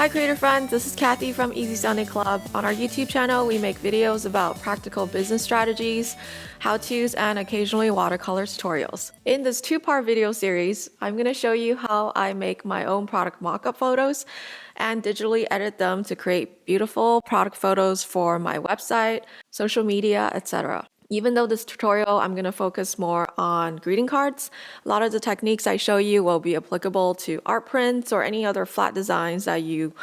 Hi creator friends, this is Kathy from Easy Sunday Club. On our YouTube channel, we make videos about practical business strategies, how-tos, and occasionally watercolor tutorials. In this two-part video series, I'm going to show you how I make my own product mock-up photos and digitally edit them to create beautiful product photos for my website, social media, etc. Even though this tutorial, I'm going to focus more on greeting cards, a lot of the techniques I show you will be applicable to art prints or any other flat designs that you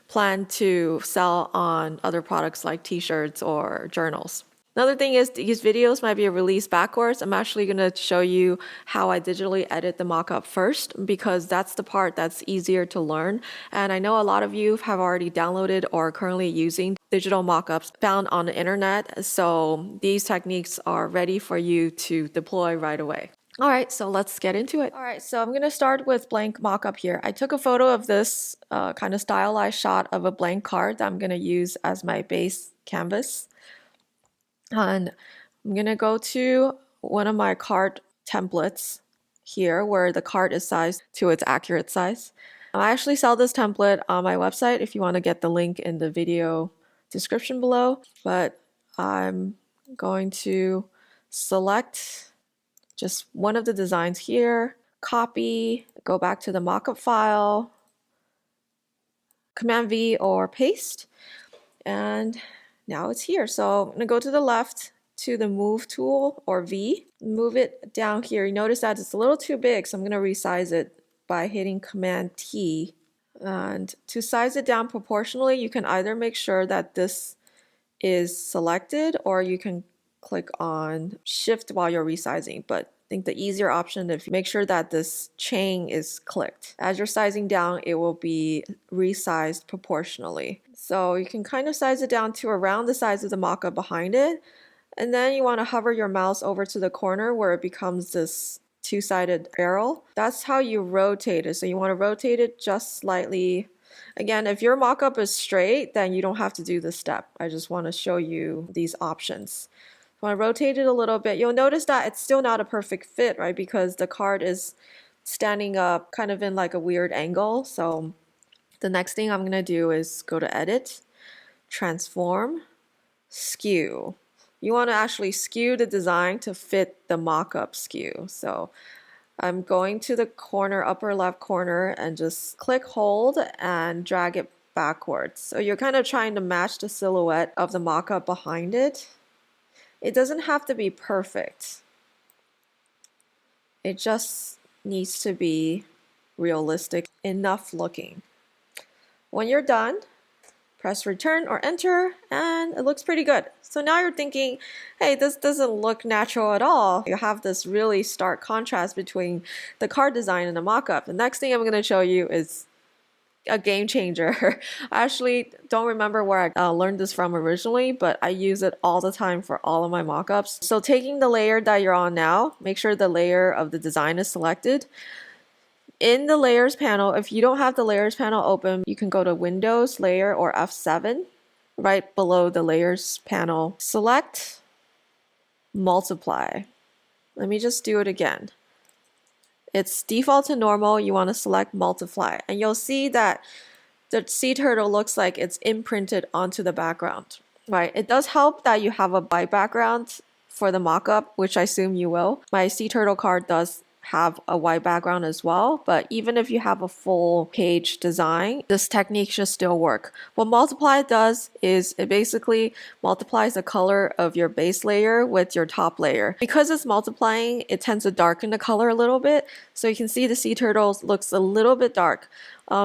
plan to sell on other products like t-shirts or journals. Another thing is these videos might be released backwards. I'm actually going to show you how I digitally edit the mockup first because that's the part that's easier to learn. And I know a lot of you have already downloaded or are currently using digital mockups found on the internet. So these techniques are ready for you to deploy right away. All right, so let's get into it. All right, so I'm going to start with blank mockup here. I took a photo of this kind of stylized shot of a blank card that I'm going to use as my base canvas. And I'm going to go to one of my card templates here where the card is sized to its accurate size. I actually sell this template on my website if you want to get the link in the video description below. But I'm going to select just one of the designs here, copy, go back to the mockup file, Command V or paste, and now it's here. So I'm going to go to the left to the move tool or V, move it down here. You notice that it's a little too big, so I'm going to resize it by hitting Command T. And to size it down proportionally, you can either make sure that this is selected or you can click on Shift while you're resizing. But I think the easier option is make sure that this chain is clicked. As you're sizing down, it will be resized proportionally. So you can kind of size it down to around the size of the mockup behind it. And then you want to hover your mouse over to the corner where it becomes this two-sided arrow. That's how you rotate it. So you want to rotate it just slightly. Again, if your mockup is straight, then you don't have to do this step. I just want to show you these options. When I rotate it a little bit, you'll notice that it's still not a perfect fit, right? Because the card is standing up kind of in like a weird angle. So the next thing I'm going to do is go to Edit, Transform, Skew. You want to actually skew the design to fit the mockup skew. So I'm going to the corner, upper left corner, and just click hold and drag it backwards. So you're kind of trying to match the silhouette of the mockup behind it. It doesn't have to be perfect. It just needs to be realistic enough looking. When you're done, press return or enter, and it looks pretty good. So now you're thinking, hey, this doesn't look natural at all. You have this really stark contrast between the card design and the mockup. The next thing I'm going to show you is a game changer. I actually don't remember where I learned this from originally, but I use it all the time for all of my mockups. So taking the layer that you're on now, make sure the layer of the design is selected. In the layers panel, if you don't have the layers panel open, you can go to Windows, Layer, or F7 right below the layers panel. Select Multiply. Let me just do it again. It's default to normal. You want to select Multiply, and you'll see that the sea turtle looks like it's imprinted onto the background, right? It does help that you have a white background for the mockup, which I assume you will. My sea turtle card does have a white background as well, but even if you have a full page design, this technique should still work. What multiply does is it basically multiplies the color of your base layer with your top layer. Because it's multiplying, it tends to darken the color a little bit, so you can see the sea turtle looks a little bit dark.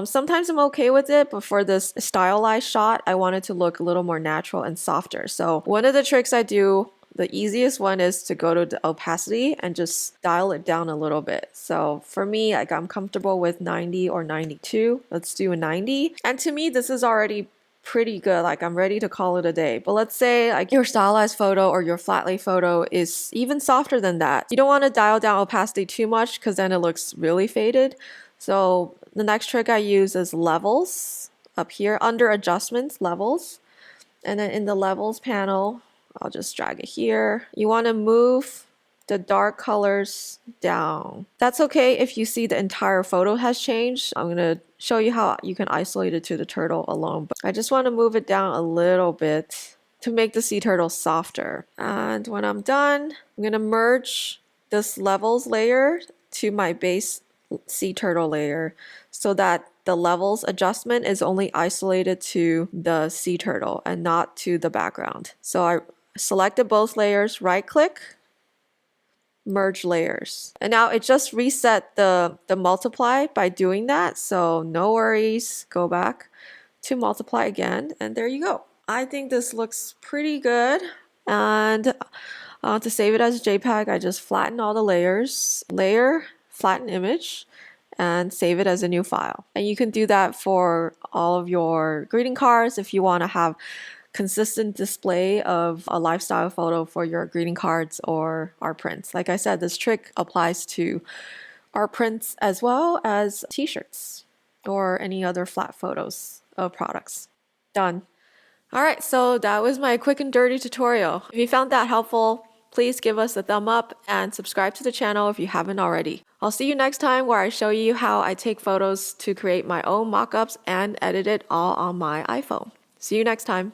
Sometimes I'm okay with it, but for this stylized shot, I want it to look a little more natural and softer. So one of the tricks I do, the easiest one, is to go to the opacity and just dial it down a little bit. So for me, like, I'm comfortable with 90 or 92. Let's do a 90. And to me, this is already pretty good. Like, I'm ready to call it a day. But let's say like your stylized photo or your flat lay photo is even softer than that. You don't want to dial down opacity too much because then it looks really faded. So the next trick I use is levels up here under adjustments, levels. And then in the levels panel, I'll just drag it here. You want to move the dark colors down. That's okay if you see the entire photo has changed. I'm gonna show you how you can isolate it to the turtle alone, but I just want to move it down a little bit to make the sea turtle softer. And when I'm done, I'm gonna merge this levels layer to my base sea turtle layer so that the levels adjustment is only isolated to the sea turtle and not to the background. So I selected both layers, right click, merge layers. And now it just reset the multiply by doing that. So no worries, go back to multiply again, and there you go. I think this looks pretty good. And to save it as a JPEG, I just flatten all the layers, layer, flatten image, and save it as a new file. And you can do that for all of your greeting cards if you want to have consistent display of a lifestyle photo for your greeting cards or art prints. Like I said, this trick applies to art prints as well as t-shirts or any other flat photos of products. Done. All right, so that was my quick and dirty tutorial. If you found that helpful, please give us a thumb up and subscribe to the channel if you haven't already. I'll see you next time where I show you how I take photos to create my own mock-ups and edit it all on my iPhone. See you next time.